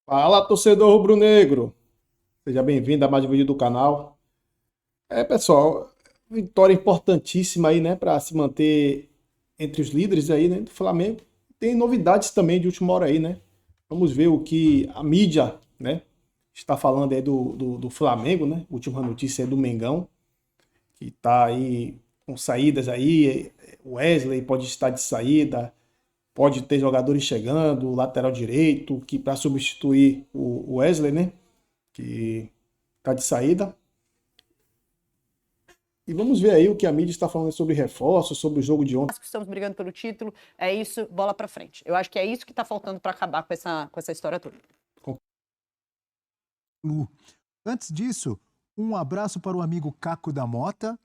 Fala, torcedor rubro-negro! Seja bem-vindo a mais um vídeo do canal. Pessoal, vitória importantíssima aí, né, para se manter entre os líderes aí, né, do Flamengo. Tem novidades também de última hora aí, né? Vamos ver o que a mídia, né, está falando aí do Flamengo, né? Última notícia é do Mengão, que tá aí com saídas aí. O Wesley pode estar de saída, pode ter jogadores chegando, o lateral direito, que para substituir o Wesley, né? Que tá de saída. E vamos ver aí o que a mídia está falando sobre reforços, sobre o jogo de ontem. Estamos brigando pelo título, é isso, bola pra frente. Eu acho que é isso que tá faltando para acabar com essa história toda. Antes disso, um abraço para o amigo Caco da Mota,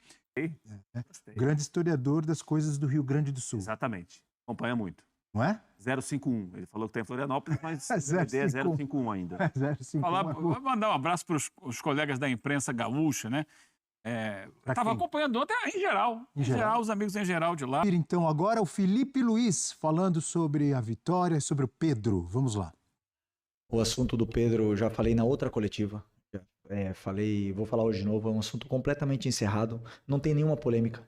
grande historiador das coisas do Rio Grande do Sul. Exatamente. Acompanha muito. Não é? 051. Ele falou que está em Florianópolis, mas a 051. ideia é 051 ainda. 051. Vou mandar um abraço para os colegas da imprensa gaúcha, né? Estava acompanhando ontem em geral. Em geral, os amigos em geral de lá. Então, agora o Felipe Luiz falando sobre a vitória, sobre o Pedro. Vamos lá. O assunto do Pedro, eu já falei na outra coletiva. Vou falar hoje de novo. É um assunto completamente encerrado. Não tem nenhuma polêmica.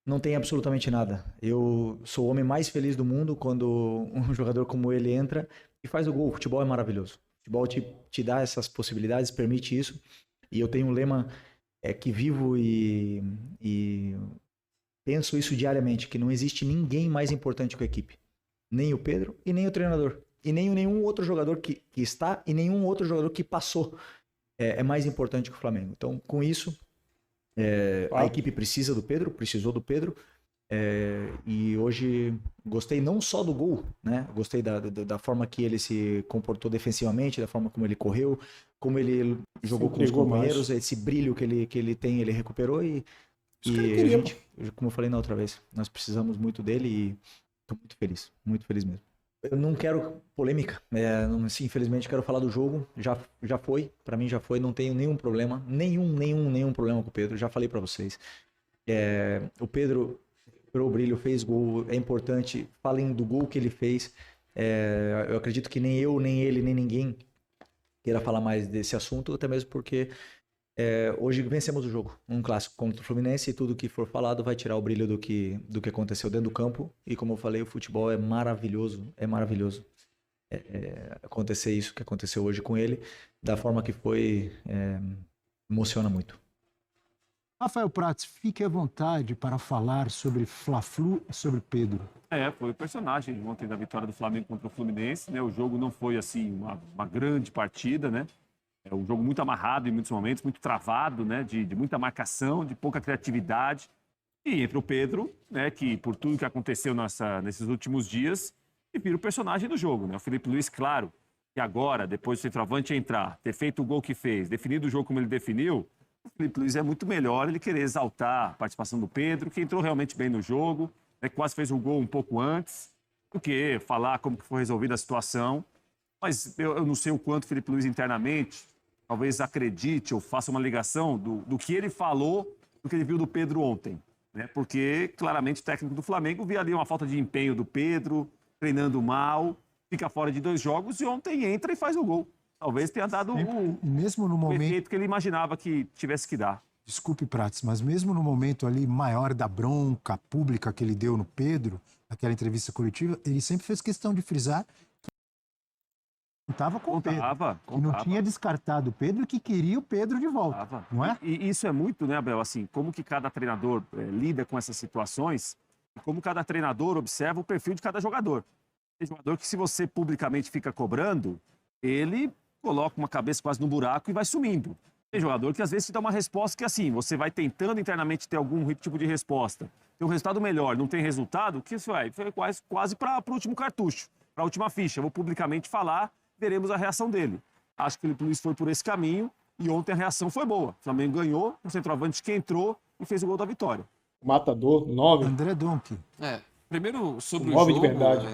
Não tem absolutamente nada. Eu sou o homem mais feliz do mundo quando um jogador como ele entra e faz o gol. O futebol é maravilhoso. O futebol te dá essas possibilidades, permite isso. E eu tenho um lema que vivo e penso isso diariamente, que não existe ninguém mais importante que a equipe. Nem o Pedro e nem o treinador. E nem nenhum outro jogador que está e nenhum outro jogador que passou é mais importante que o Flamengo. Então, com isso, a equipe precisa do Pedro, precisou do Pedro. E hoje gostei não só do gol, né? Gostei da forma que ele se comportou defensivamente, da forma como ele correu, como ele jogou com os companheiros, esse brilho que ele tem, ele recuperou e a gente, como eu falei na outra vez, nós precisamos muito dele e estou muito feliz mesmo. Eu não quero polêmica, infelizmente quero falar do jogo, já foi, para mim já foi, não tenho nenhum problema, nenhum problema com o Pedro, já falei para vocês. O Pedro o brilho, fez gol, é importante, falem do gol que ele fez, eu acredito que nem eu, nem ele, nem ninguém queira falar mais desse assunto, até mesmo porque hoje vencemos o jogo, um clássico contra o Fluminense e tudo que for falado vai tirar o brilho do que aconteceu dentro do campo e como eu falei, o futebol é maravilhoso, acontecer isso que aconteceu hoje com ele, da forma que foi, emociona muito. Rafael Prats, fique à vontade para falar sobre Fla-Flu e sobre Pedro. Foi o personagem ontem da vitória do Flamengo contra o Fluminense, né? O jogo não foi assim uma grande partida, né? É um jogo muito amarrado em muitos momentos, muito travado, né? De muita marcação, de pouca criatividade. E entra o Pedro, né? Que por tudo que aconteceu nesses últimos dias, e vira o personagem do jogo, né? O Felipe Luiz, claro, que agora, depois do centroavante entrar, ter feito o gol que fez, definido o jogo como ele definiu, o Felipe Luiz é muito melhor ele querer exaltar a participação do Pedro, que entrou realmente bem no jogo, né, quase fez um gol um pouco antes, do que falar como que foi resolvida a situação. Mas eu não sei o quanto o Felipe Luiz internamente talvez acredite ou faça uma ligação do que ele falou, do que ele viu do Pedro ontem. Né? Porque, claramente, o técnico do Flamengo via ali uma falta de empenho do Pedro, treinando mal, fica fora de 2 jogos e ontem entra e faz o gol. Talvez tenha dado mesmo no momento, efeito que ele imaginava que tivesse que dar. Desculpe, Prats, mas mesmo no momento ali maior da bronca pública que ele deu no Pedro, naquela entrevista coletiva, ele sempre fez questão de frisar que contava com o Pedro. E não tinha descartado o Pedro e que queria o Pedro de volta, não é? E isso é muito, né, Abel, assim, como que cada treinador lida com essas situações e como cada treinador observa o perfil de cada jogador. Tem jogador que se você publicamente fica cobrando, ele coloca uma cabeça quase no buraco e vai sumindo. Tem jogador que às vezes te dá uma resposta que assim, você vai tentando internamente ter algum tipo de resposta. Tem um resultado melhor, não tem resultado, o que isso vai? Foi quase para o último cartucho, para a última ficha. Eu vou publicamente falar, veremos a reação dele. Acho que o Felipe Luiz foi por esse caminho e ontem a reação foi boa. O Flamengo ganhou, o centroavante que entrou e fez o gol da vitória. Matador, 9. André Donk. Primeiro sobre o 9 jogo, de verdade.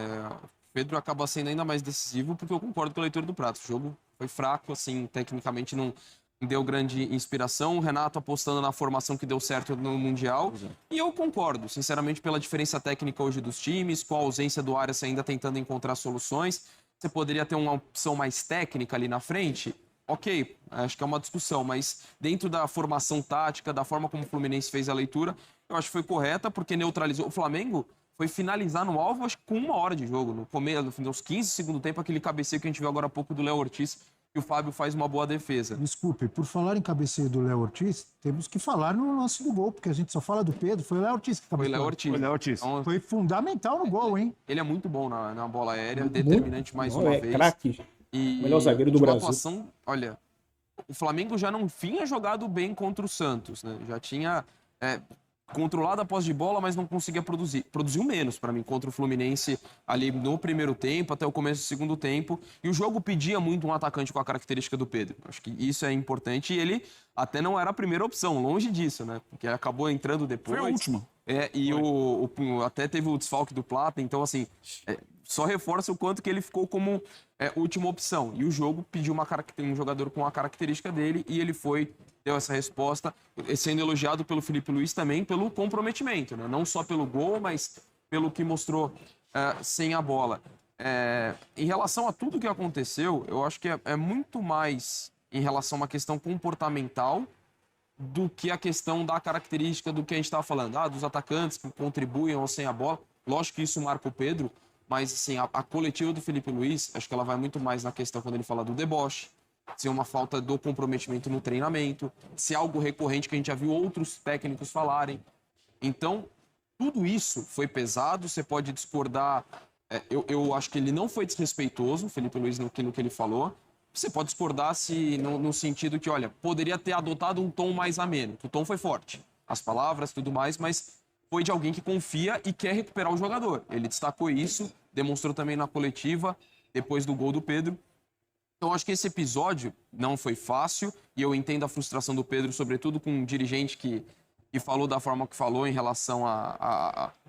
Pedro acaba sendo ainda mais decisivo porque eu concordo com a leitura do Prato. O jogo foi fraco, assim, tecnicamente não deu grande inspiração. O Renato apostando na formação que deu certo no Mundial. E eu concordo, sinceramente, pela diferença técnica hoje dos times, com a ausência do Arias ainda tentando encontrar soluções. você poderia ter uma opção mais técnica ali na frente? Ok, acho que é uma discussão, mas dentro da formação tática, da forma como o Fluminense fez a leitura, eu acho que foi correta, porque neutralizou. O Flamengo foi finalizar no alvo, acho que com 1 hora de jogo. No começo, no fim dos 15 segundo tempo, aquele cabeceio que a gente viu agora há pouco do Léo Ortiz, que o Fábio faz uma boa defesa. Desculpe, por falar em cabeceio do Léo Ortiz, temos que falar no lance do gol, porque a gente só fala do Pedro. Foi o Léo Ortiz que cabeceou. Foi o Léo Ortiz. Foi Léo Ortiz. Então, Foi fundamental no gol, hein? ele é muito bom na bola aérea, determinante mais uma vez. Craque. E Melhor zagueiro do de uma Brasil. atuação, olha, o Flamengo já não tinha jogado bem contra o Santos, né? Já tinha controlado a posse de bola, mas não conseguia produzir. Produziu menos para mim contra o Fluminense ali no primeiro tempo, até o começo do segundo tempo. E o jogo pedia muito um atacante com a característica do Pedro. Acho que isso é importante e ele até não era a primeira opção, longe disso, né? Porque ele acabou entrando depois. Foi a última. E até teve o desfalque do Plata, então assim, só reforça o quanto que ele ficou como última opção. E o jogo pediu um jogador com a característica dele e ele deu essa resposta, sendo elogiado pelo Felipe Luiz também pelo comprometimento, né? Não só pelo gol, mas pelo que mostrou sem a bola. Em relação a tudo que aconteceu, eu acho que é muito mais em relação a uma questão comportamental do que a questão da característica do que a gente estava falando, dos atacantes que contribuem ou sem a bola. Lógico que isso marca o Pedro, mas assim, a coletiva do Felipe Luiz, acho que ela vai muito mais na questão quando ele fala do deboche, se é uma falta do comprometimento no treinamento, se é algo recorrente que a gente já viu outros técnicos falarem. Então, tudo isso foi pesado, você pode discordar. Eu acho que ele não foi desrespeitoso, o Felipe Luiz, no que ele falou. Você pode discordar no sentido que, olha, poderia ter adotado um tom mais ameno. O tom foi forte, as palavras, tudo mais, mas foi de alguém que confia e quer recuperar o jogador. Ele destacou isso, demonstrou também na coletiva, depois do gol do Pedro. Então, acho que esse episódio não foi fácil e eu entendo a frustração do Pedro, sobretudo com um dirigente que falou da forma que falou em relação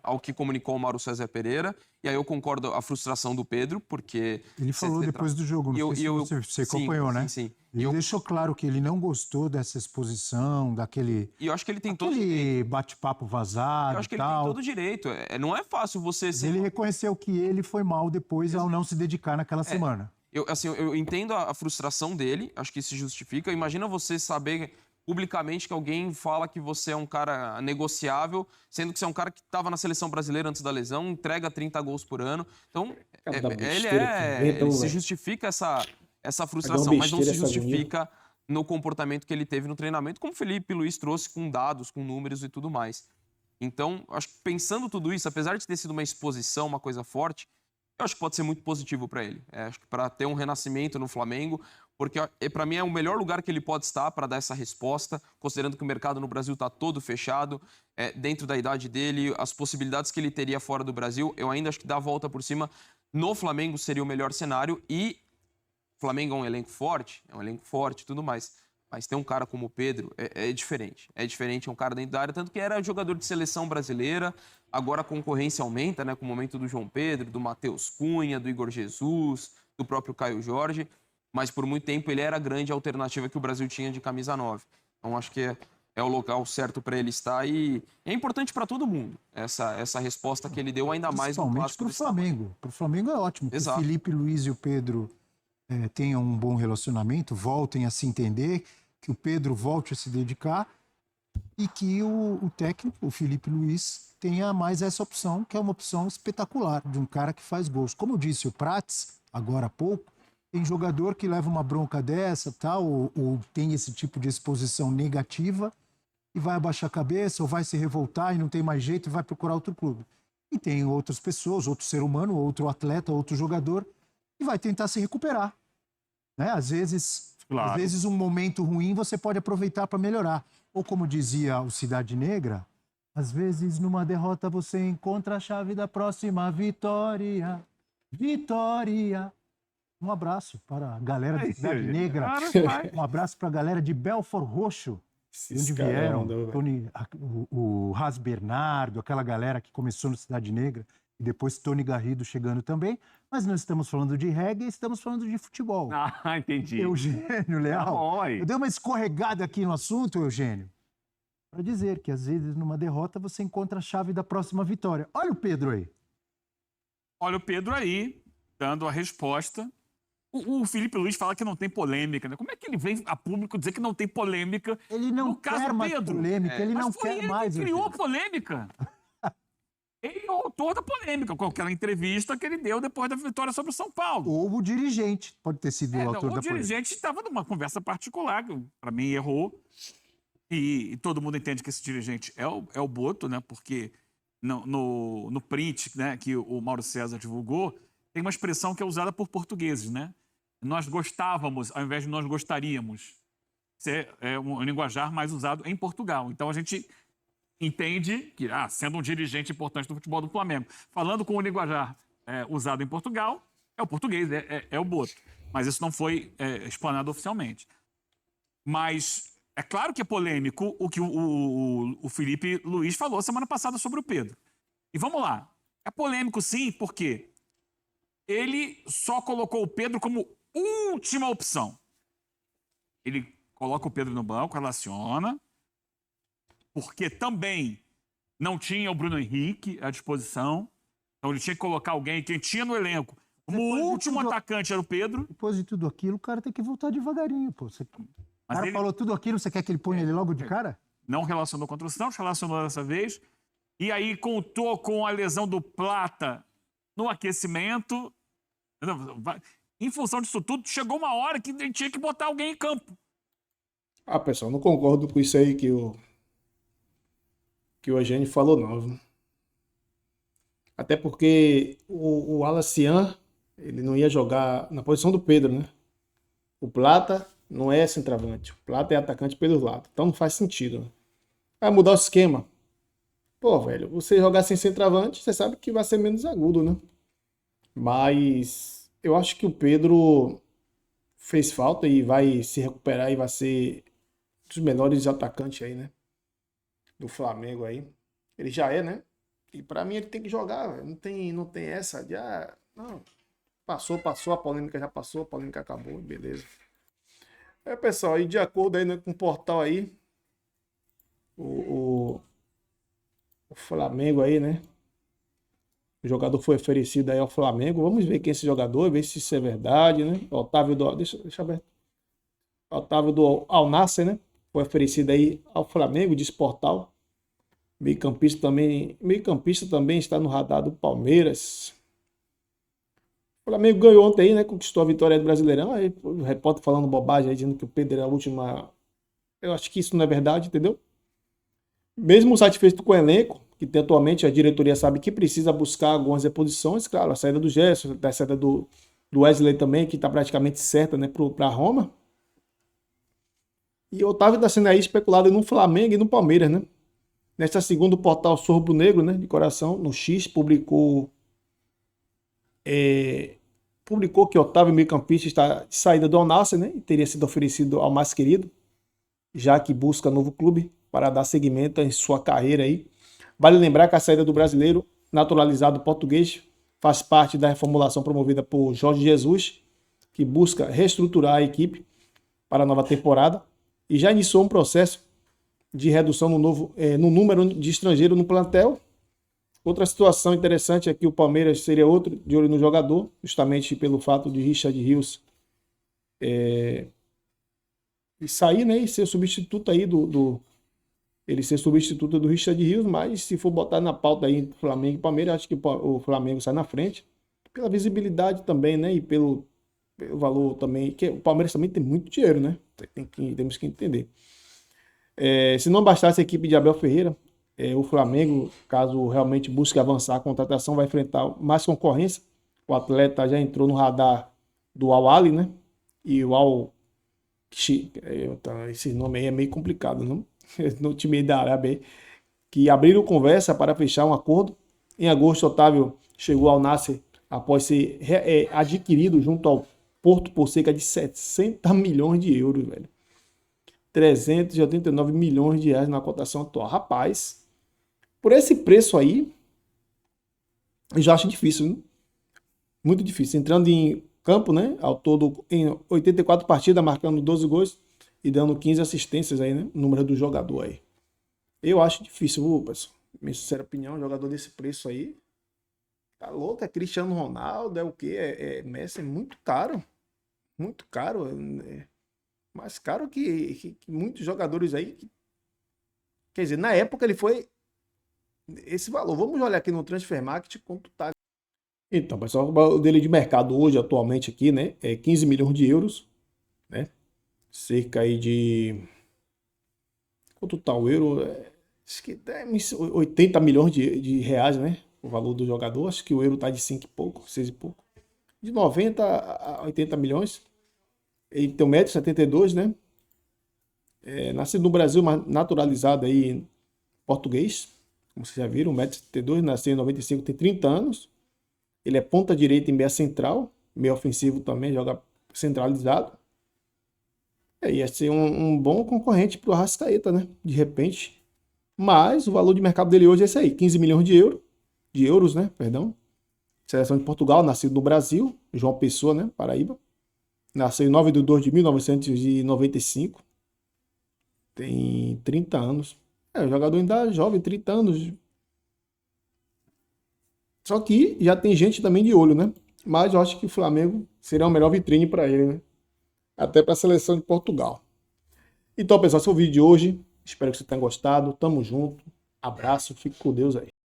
ao que comunicou o Mauro César Pereira. E aí eu concordo a frustração do Pedro, porque... Ele falou depois do jogo, não sei se você acompanhou, né? Sim. Ele deixou claro que ele não gostou dessa exposição, daquele... E eu acho que ele tem todo aquele bate-papo vazado. Eu acho que ele tem todo o direito. Não é fácil você... Ele reconheceu que ele foi mal depois ao não se dedicar naquela semana. Eu entendo a frustração dele, acho que isso justifica. Imagina você saber publicamente que alguém fala que você é um cara negociável, sendo que você é um cara que estava na seleção brasileira antes da lesão, entrega 30 gols por ano. Então, ele se justifica essa frustração, mas não se justifica no comportamento que ele teve no treinamento, como o Felipe Luiz trouxe com dados, com números e tudo mais. Então, acho que pensando tudo isso, apesar de ter sido uma exposição, uma coisa forte, eu acho que pode ser muito positivo para ele. Acho que para ter um renascimento no Flamengo, porque para mim é o melhor lugar que ele pode estar para dar essa resposta, considerando que o mercado no Brasil está todo fechado, dentro da idade dele, as possibilidades que ele teria fora do Brasil, eu ainda acho que dar a volta por cima no Flamengo seria o melhor cenário. E o Flamengo é um elenco forte e tudo mais. Mas ter um cara como o Pedro é diferente. É diferente, é um cara dentro da área, tanto que era jogador de seleção brasileira. Agora a concorrência aumenta, né, com o momento do João Pedro, do Matheus Cunha, do Igor Jesus, do próprio Caio Jorge. Mas por muito tempo ele era a grande alternativa que o Brasil tinha de camisa 9. Então acho que é o local certo para ele estar e é importante para todo mundo essa resposta que ele deu, ainda mais no clássico. Principalmente para o Flamengo. Para o Flamengo é ótimo. Exato. Que o Felipe Luiz e o Pedro tenham um bom relacionamento, voltem a se entender, que o Pedro volte a se dedicar e que o técnico, o Felipe Luiz, tenha mais essa opção, que é uma opção espetacular, de um cara que faz gols. Como disse o Prats, agora há pouco, tem jogador que leva uma bronca dessa, tal, ou tem esse tipo de exposição negativa e vai abaixar a cabeça, ou vai se revoltar e não tem mais jeito e vai procurar outro clube. E tem outras pessoas, outro ser humano, outro atleta, outro jogador, que vai tentar se recuperar. Né? Às vezes um momento ruim você pode aproveitar para melhorar. Ou como dizia o Cidade Negra, às vezes numa derrota você encontra a chave da próxima vitória. Vitória! Um abraço para a galera da Cidade Negra. Um abraço para a galera de Belfort Roxo, onde vieram o Ras Bernardo, aquela galera que começou no Cidade Negra, e depois Tony Garrido chegando também. Mas não estamos falando de reggae, estamos falando de futebol. Ah, entendi. Eugênio Leal. Eu dei uma escorregada aqui no assunto, Eugênio, para dizer que às vezes numa derrota você encontra a chave da próxima vitória. Olha o Pedro aí. Olha o Pedro aí. dando a resposta. O Felipe Luiz fala que não tem polêmica, né? Como é que ele vem a público dizer que não tem polêmica? Ele não no caso quer mais Pedro? polêmica, ele Mas não foi quer ele mais. que criou a Eugênio. polêmica. Ele é o autor da polêmica, com aquela entrevista que ele deu depois da vitória sobre o São Paulo. Ou o dirigente pode ter sido o autor da polêmica. O dirigente estava numa conversa particular, que para mim errou. E todo mundo entende que esse dirigente é o Boto, né? Porque no print, né, que o Mauro César divulgou, tem uma expressão que é usada por portugueses, né? Nós gostávamos, ao invés de nós gostaríamos. Isso é um linguajar mais usado em Portugal. Então a gente entende que, sendo um dirigente importante do futebol do Flamengo, falando com o linguajar usado em Portugal, é o português, é o Boto. Mas isso não foi explanado oficialmente. Mas é claro que é polêmico o que o Felipe Luiz falou semana passada sobre o Pedro. E vamos lá. É polêmico sim, porque ele só colocou o Pedro como última opção. Ele coloca o Pedro no banco, relaciona, porque também não tinha o Bruno Henrique à disposição. Então ele tinha que colocar alguém que tinha no elenco. Como o último atacante era o Pedro. Depois de tudo aquilo, o cara tem que voltar devagarinho, pô. O cara ele falou tudo aquilo, você quer que ele ponha ele logo de cara? não relacionou contra o Santos, relacionou dessa vez. E aí contou com a lesão do Plata no aquecimento. Em função disso tudo, chegou uma hora que ele tinha que botar alguém em campo. Pessoal, não concordo com isso aí que o Eugênio falou, não. Viu? Até porque o Alacian, ele não ia jogar na posição do Pedro, né? O Plata não é centroavante. O Plata é atacante pelos lados. Então não faz sentido. Né? Vai mudar o esquema. Pô, velho, você jogar sem centroavante, você sabe que vai ser menos agudo, né? Mas eu acho que o Pedro fez falta e vai se recuperar e vai ser um dos melhores atacantes aí, né? Do Flamengo aí. Ele já é, né? E pra mim ele tem que jogar, velho. Não tem essa de não. Passou, a polêmica já passou, a polêmica acabou, beleza. Pessoal, e de acordo aí, né, com o portal aí, o Flamengo aí, né? O jogador foi oferecido aí ao Flamengo. Vamos ver quem é esse jogador, ver se isso é verdade, né? Otávio do... Deixa aberto. Otávio do Al Nassr, né? Foi oferecido aí ao Flamengo, diz portal. Meio-campista também está no radar do Palmeiras. O Flamengo ganhou ontem aí, né? Conquistou a vitória do Brasileirão. Aí o repórter falando bobagem aí, dizendo que o Pedro era a última. Eu acho que isso não é verdade, entendeu? Mesmo satisfeito com o elenco, que atualmente a diretoria sabe que precisa buscar algumas reposições, claro, a saída do Gerson, a saída do Wesley também, que está praticamente certa, né, para Roma. E o Otávio está sendo aí especulado no Flamengo e no Palmeiras, né? Nesta segunda, o portal Sorbo Negro, né, de coração, no X, publicou que Otávio, meio-campista, está de saída do Al Nassr, né, e teria sido oferecido ao mais querido, já que busca novo clube para dar seguimento em sua carreira aí. Vale lembrar que a saída do brasileiro naturalizado português faz parte da reformulação promovida por Jorge Jesus, que busca reestruturar a equipe para a nova temporada e já iniciou um processo de redução no número de estrangeiros no plantel. Outra situação interessante é que o Palmeiras seria outro de olho no jogador, justamente pelo fato de Richard Rios sair, né, e ser substituto aí ele ser substituto do Richard Rios, mas se for botar na pauta aí Flamengo e Palmeiras, acho que o Flamengo sai na frente, pela visibilidade também, né, e pelo valor também, que o Palmeiras também tem muito dinheiro, né, temos que entender. Se não bastasse a equipe de Abel Ferreira, o Flamengo, caso realmente busque avançar a contratação, vai enfrentar mais concorrência. O atleta já entrou no radar do Al Ahly, né, e o Al... Esse nome aí é meio complicado, não? No time da Arábia, que abriram conversa para fechar um acordo. Em agosto, Otávio chegou ao Nassr após ser adquirido junto ao Porto por cerca de 60 milhões de euros, velho. 389 milhões de reais na cotação atual. Rapaz, por esse preço aí, eu já acho difícil, né? Muito difícil. Entrando em campo, né? Ao todo, em 84 partidas, marcando 12 gols e dando 15 assistências aí, né? O número do jogador aí. Eu acho difícil, pessoal. Minha sincera opinião, um jogador desse preço aí, Tá louco, é Cristiano Ronaldo, é o quê? É Messi, é muito caro. Muito caro. Mais caro que muitos jogadores aí. Quer dizer, na época ele foi esse valor. Vamos olhar aqui no Transfermarkt quanto tá. Então, pessoal, o valor dele de mercado hoje, atualmente aqui, né? É 15 milhões de euros, né? Cerca aí de... Quanto tá o euro? Acho que é 80 milhões de reais, né? O valor do jogador. Acho que o euro tá de 5 e pouco, 6 e pouco. De 90 a 80 milhões. Ele tem 1,72 m, né? Nascido no Brasil, mas naturalizado aí em português. Como vocês já viram, 1,72 m, nasceu em 95, tem 30 anos. Ele é ponta direita e meia central. Meio ofensivo também, joga centralizado. Ia ser um bom concorrente pro Arrascaeta, né? De repente. Mas o valor de mercado dele hoje é esse aí, 15 milhões de euros, né? Perdão. Seleção de Portugal, nascido no Brasil, João Pessoa, né? Paraíba. Nasceu em 9 de 2 de 1995. Tem 30 anos. O jogador ainda é jovem, 30 anos. Só que já tem gente também de olho, né? Mas eu acho que o Flamengo seria a melhor vitrine para ele, né? Até para a seleção de Portugal. Então, pessoal, esse é o vídeo de hoje. Espero que você tenha gostado. Tamo junto. Abraço. Fique com Deus aí.